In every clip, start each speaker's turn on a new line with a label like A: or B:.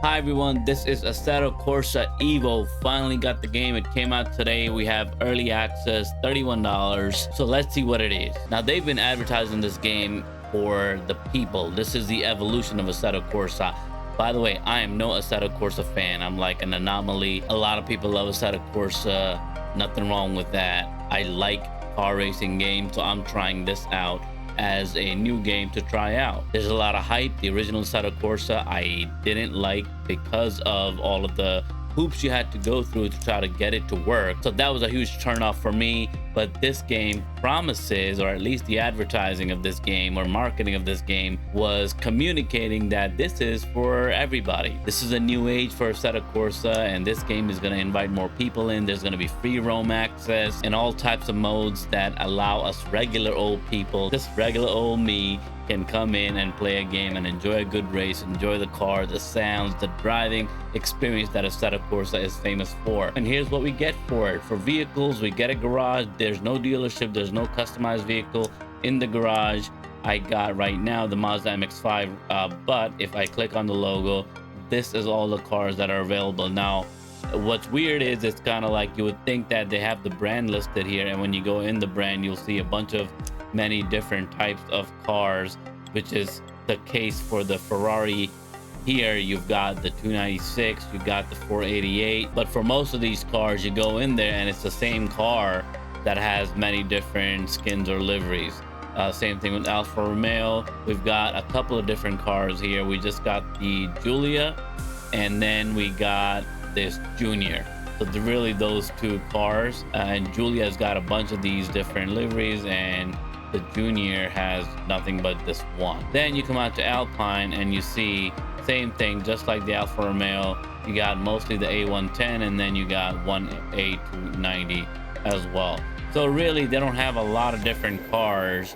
A: Hi everyone, this is Assetto Corsa EVO. Finally got the game. It came out today. We have early access, $31. So let's see what it is. Now they've been advertising this game for the people. This is the evolution of Assetto Corsa. By the way, I am no Assetto Corsa fan. I'm like an anomaly. A lot of people love Assetto Corsa. Nothing wrong with that. I like car racing games, so I'm trying this out as a new game to try out. There's a lot of hype. The original Assetto Corsa I didn't like because of all of the hoops you had to go through to try to get it to work. So that was a huge turnoff for me. But this game promises, or at least the advertising of this game or marketing of this game was communicating that this is for everybody. This is a new age for Assetto Corsa, and this game is going to invite more people in. There's going to be free roam access and all types of modes that allow us regular old people, just regular old me, can come in and play a game and enjoy a good race, enjoy the car, the sounds, the driving experience that Assetto Corsa is famous for. And here's what we get for it. For vehicles, we get a garage. There's no dealership, there's no customized vehicle in the garage. I got right now the Mazda MX-5, but if I click on the logo, this is all the cars that are available. Now, what's weird is it's kind of like you would think that they have the brand listed here, and when you go in the brand, you'll see a bunch of many different types of cars, which is the case for the Ferrari. Here you've got the 296, you got the 488, but for most of these cars you go in there and it's the same car that has many different skins or liveries. Same thing with Alfa Romeo. We've got a couple of different cars here. We just got the Giulia, and then we got this Junior. So really those two cars, and Giulia's got a bunch of these different liveries, and the Junior has nothing but this one. Then you come out to Alpine and you see same thing, just like the Alfa Romeo. You got mostly the A110, and then you got one A290 as well. So really they don't have a lot of different cars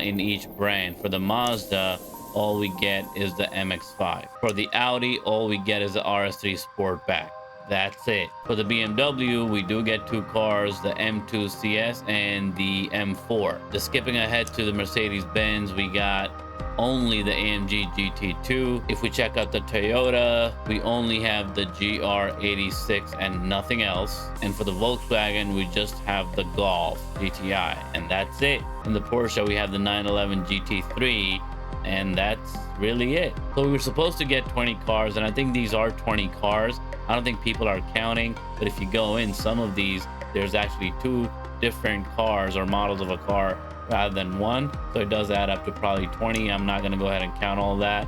A: in each brand. For the Mazda, all we get is the MX-5. For the Audi, all we get is the RS3 Sportback. That's it. For the BMW, we do get two cars, the M2 CS and the M4. Just skipping ahead to the Mercedes-Benz, we got only the AMG GT2. If we check out the Toyota, we only have the GR86 and nothing else. And for the Volkswagen, we just have the Golf GTI, and that's it. In the Porsche, we have the 911 GT3, and that's really it. So we were supposed to get 20 cars, and I think these are 20 cars. I don't think people are counting, but if you go in some of these, there's actually two different cars or models of a car rather than one. So it does add up to probably 20. I'm not going to go ahead and count all that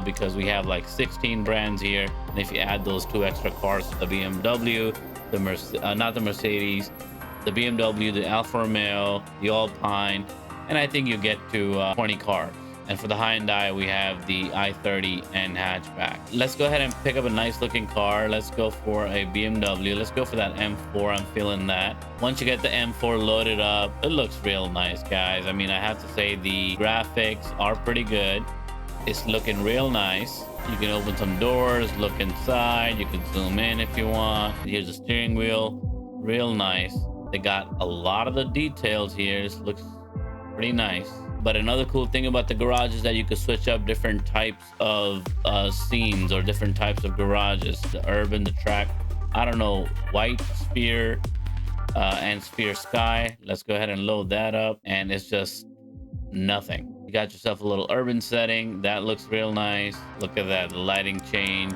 A: because we have like 16 brands here. And if you add those two extra cars, the BMW, not the Mercedes, the BMW, the Alfa Romeo, the Alpine, and I think you get to 20 cars. And for the Hyundai, we have the i30 and hatchback. Let's go ahead and pick up a nice looking car. Let's go for a BMW. Let's go for that M4. I'm feeling that. Once you get the M4 loaded up, it looks real nice, guys. I mean, I have to say the graphics are pretty good. It's looking real nice. You can open some doors, look inside. You can zoom in if you want. Here's the steering wheel. Real nice. They got a lot of the details here. This looks pretty nice. But another cool thing about the garage is that you can switch up different types of scenes or different types of garages. The urban, the track, I don't know, white sphere and sphere sky. Let's go ahead and load that up, and it's just nothing. You got yourself a little urban setting. That looks real nice. Look at that, the lighting change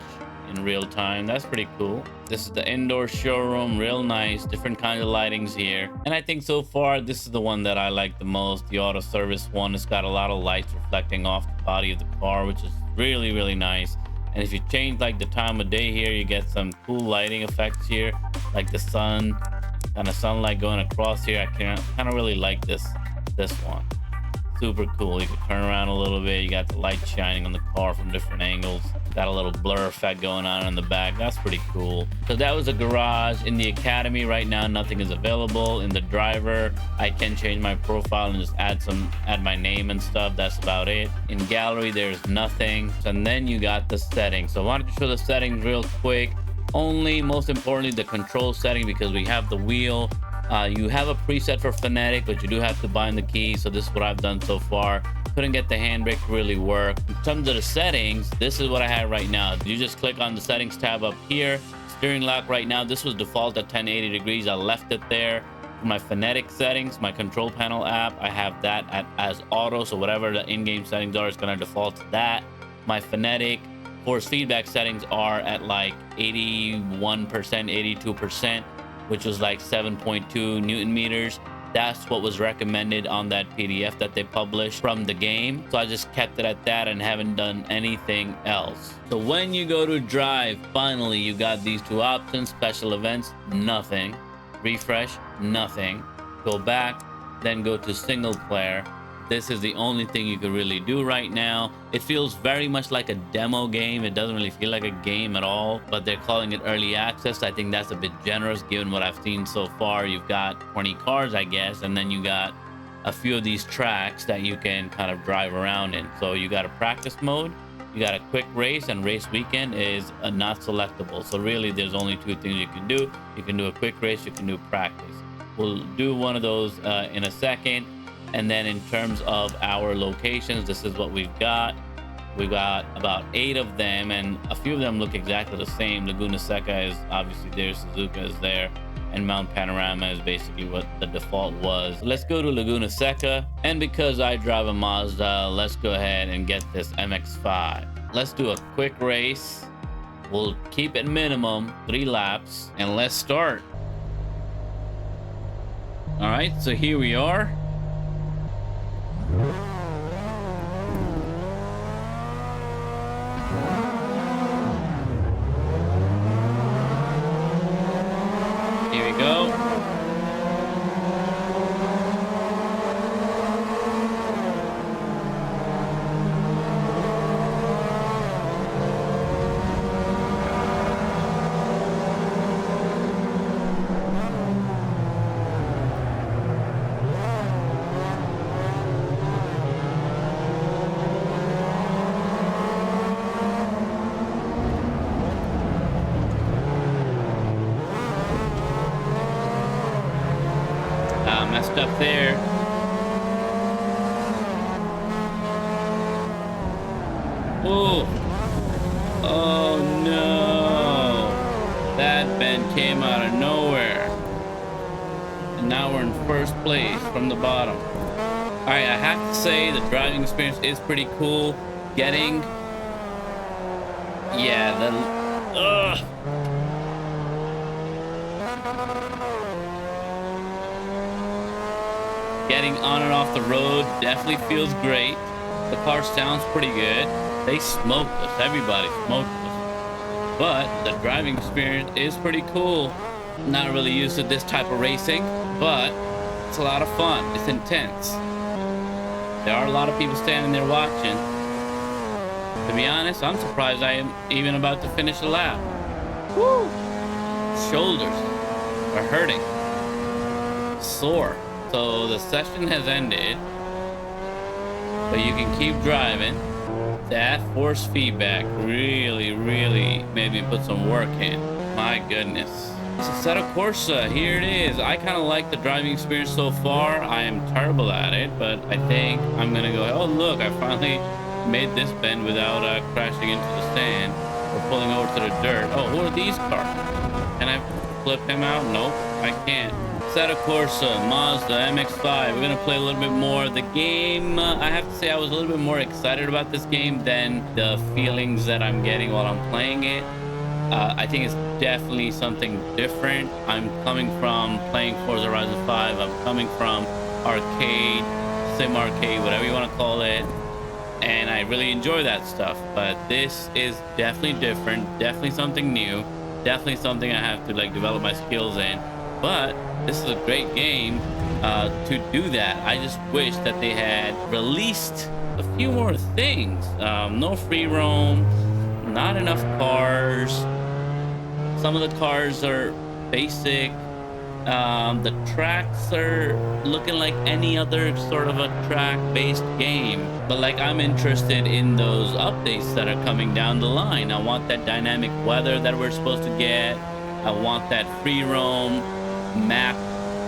A: in real time. That's pretty cool. This is the indoor showroom. Real nice, different kinds of lightings here, and I think so far this is the one that I like the most, the auto service one. It's got a lot of lights reflecting off the body of the car, which is really nice. And if you change like the time of day here, you get some cool lighting effects here, like the sun, kind of sunlight going across here. I kind of really like this one. Super cool. You can turn around a little bit. You got the light shining on the car from different angles. Got a little blur effect going on in the back. That's pretty cool. So that was a garage. In the academy right now, nothing is available. In the driver, I can change my profile and just add my name and stuff. That's about it. In gallery, there's nothing. And then you got the settings. So I wanted to show the settings real quick. Only, most importantly, the control setting, because we have the wheel. You have a preset for Fanatec, but you do have to bind the keys. So this is what I've done so far. Couldn't get the handbrake to really work. In terms of the settings, this is what I have right now. You just click on the settings tab up here. Steering lock right now, this was default at 1080 degrees. I left it there. For my Fanatec settings, my control panel app, I have that as auto. So whatever the in-game settings are, it's going to default to that. My Fanatec force feedback settings are at like 81%, 82%, which was like 7.2 Newton meters. That's what was recommended on that PDF that they published from the game. So I just kept it at that and haven't done anything else. So when you go to drive, finally, you got these two options. Special events, nothing. Refresh, nothing. Go back, then go to single player. This is the only thing you could really do right now. It feels very much like a demo game. It doesn't really feel like a game at all, but they're calling it early access. I think that's a bit generous given what I've seen so far. You've got 20 cars, I guess, and then you got a few of these tracks that you can kind of drive around in. So you got a practice mode, you got a quick race, and race weekend is not selectable. So really there's only two things you can do. You can do a quick race, you can do practice. We'll do one of those in a second. And then in terms of our locations, this is what we've got. We've got about 8 of them, and a few of them look exactly the same. Laguna Seca is obviously there, Suzuka is there, and Mount Panorama is basically what the default was. Let's go to Laguna Seca, and because I drive a Mazda, let's go ahead and get this MX-5. Let's do a quick race. We'll keep it minimum 3 laps, and let's start. All right, so here we are. Here we go. Messed up there. Oh, oh no, that bend came out of nowhere, and now we're in first place from the bottom. All right, I have to say the driving experience is pretty cool. Getting getting on and off the road definitely feels great. The car sounds pretty good. They smoked us. Everybody smoked us. But the driving experience is pretty cool. Not really used to this type of racing, but it's a lot of fun. It's intense. There are a lot of people standing there watching. To be honest, I'm surprised I am even about to finish the lap. Woo! Shoulders are hurting. Sore. So the session has ended, but you can keep driving. That force feedback really made me put some work in. My goodness. It's Assetto Corsa, here it is. I kind of like the driving experience so far. I am terrible at it, but I think I'm gonna go, oh look, I finally made this bend without crashing into the sand or pulling over to the dirt. Oh, who are these cars? Can I flip him out? Nope, I can't. Assetto Corsa, Mazda, MX-5. We're gonna play a little bit more. The game, I have to say I was a little bit more excited about this game than the feelings that I'm getting while I'm playing it. I think it's definitely something different. I'm coming from playing Forza Horizon 5. I'm coming from arcade, sim arcade, whatever you want to call it. And I really enjoy that stuff. But this is definitely different, definitely something new, definitely something I have to like develop my skills in. But this is a great game to do that. I just wish that they had released a few more things. No free roam, not enough cars. Some of the cars are basic. The tracks are looking like any other sort of a track-based game. But like, I'm interested in those updates that are coming down the line. I want that dynamic weather that we're supposed to get. I want that free roam map,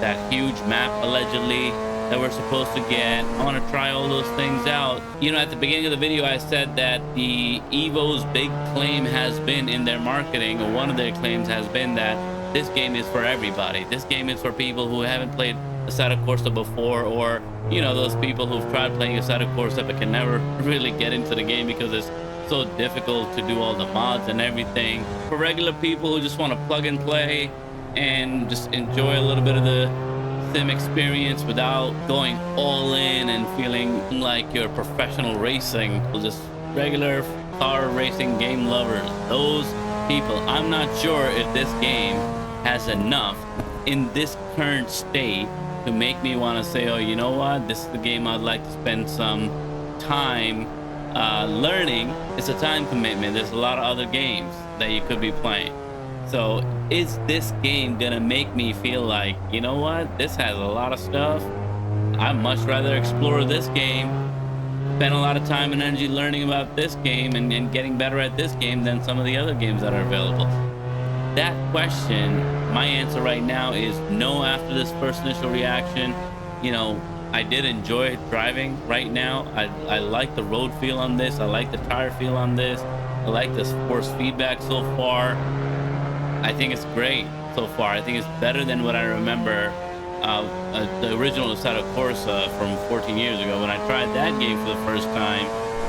A: that huge map allegedly that we're supposed to get. I want to try all those things out. You know, at the beginning of the video, I said that the Evo's big claim has been in their marketing, or one of their claims has been that this game is for everybody. This game is for people who haven't played Assetto Corsa before, or, you know, those people who've tried playing Assetto Corsa but can never really get into the game because it's so difficult to do all the mods and everything. For regular people who just want to plug and play and just enjoy a little bit of the sim experience without going all in and feeling like you're professional racing. Just regular car racing game lovers, those people. I'm not sure if this game has enough in this current state to make me want to say, oh, you know what, this is the game I'd like to spend some time learning. It's a time commitment. There's a lot of other games that you could be playing. So is this game gonna make me feel like, you know what, this has a lot of stuff, I'd much rather explore this game, spend a lot of time and energy learning about this game and getting better at this game than some of the other games that are available? That question, my answer right now is no. After this first initial reaction, you know, I did enjoy driving right now. I like the road feel on this. I like the tire feel on this. I like this force feedback so far. I think it's great so far. I think it's better than what I remember the original Assetto Corsa from 14 years ago. When I tried that game for the first time,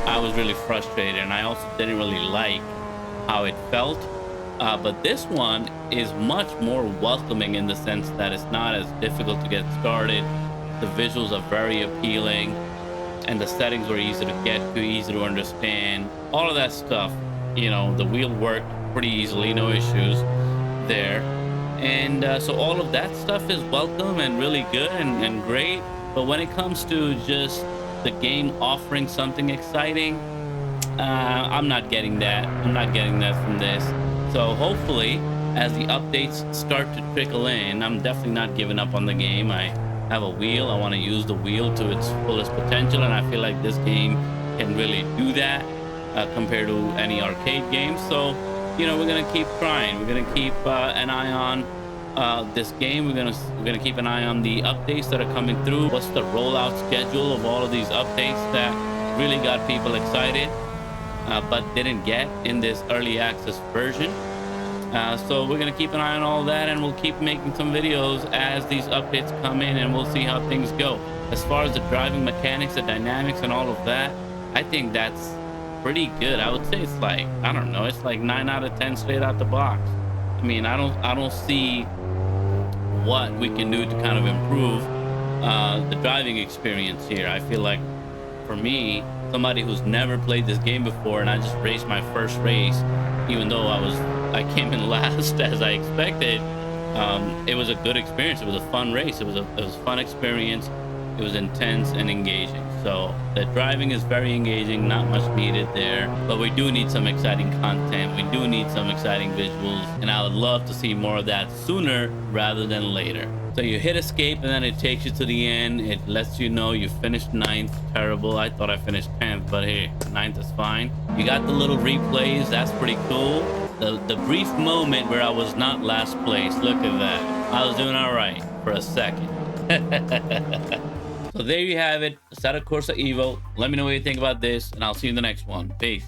A: I was really frustrated, and I also didn't really like how it felt. But this one is much more welcoming in the sense that it's not as difficult to get started. The visuals are very appealing, and the settings were easy to get to, easy to understand. All of that stuff, you know, the wheel worked pretty easily, no issues there. And so all of that stuff is welcome and really good and great. But when it comes to just the game offering something exciting, I'm not getting that. I'm not getting that from this. So hopefully, as the updates start to trickle in, I'm definitely not giving up on the game. I have a wheel. I want to use the wheel to its fullest potential, and I feel like this game can really do that compared to any arcade game. So, you know, we're gonna keep trying. We're gonna keep an eye on this game. We're gonna keep an eye on the updates that are coming through. What's the rollout schedule of all of these updates that really got people excited, but didn't get in this early access version? So we're gonna keep an eye on all that, and we'll keep making some videos as these updates come in, and we'll see how things go. As far as the driving mechanics, the dynamics, and all of that, I think that's pretty good. I would say it's like, I don't know, it's like 9 out of 10 straight out the box. I mean, I don't see what we can do to kind of improve the driving experience here. I feel like, for me, somebody who's never played this game before, and I just raced my first race, even though I came in last as I expected, it was a good experience. It was a fun race. It was a fun experience. It was intense and engaging. So the driving is very engaging, not much needed there, but we do need some exciting content. We do need some exciting visuals, and I would love to see more of that sooner rather than later. So you hit escape, and then it takes you to the end. It lets you know you finished 9th. Terrible. I thought I finished 10th, but hey, 9th is fine. You got the little replays. That's pretty cool. The brief moment where I was not last place. Look at that. I was doing all right for a second. So there you have it, Assetto Corsa EVO. Let me know what you think about this, and I'll see you in the next one. Peace.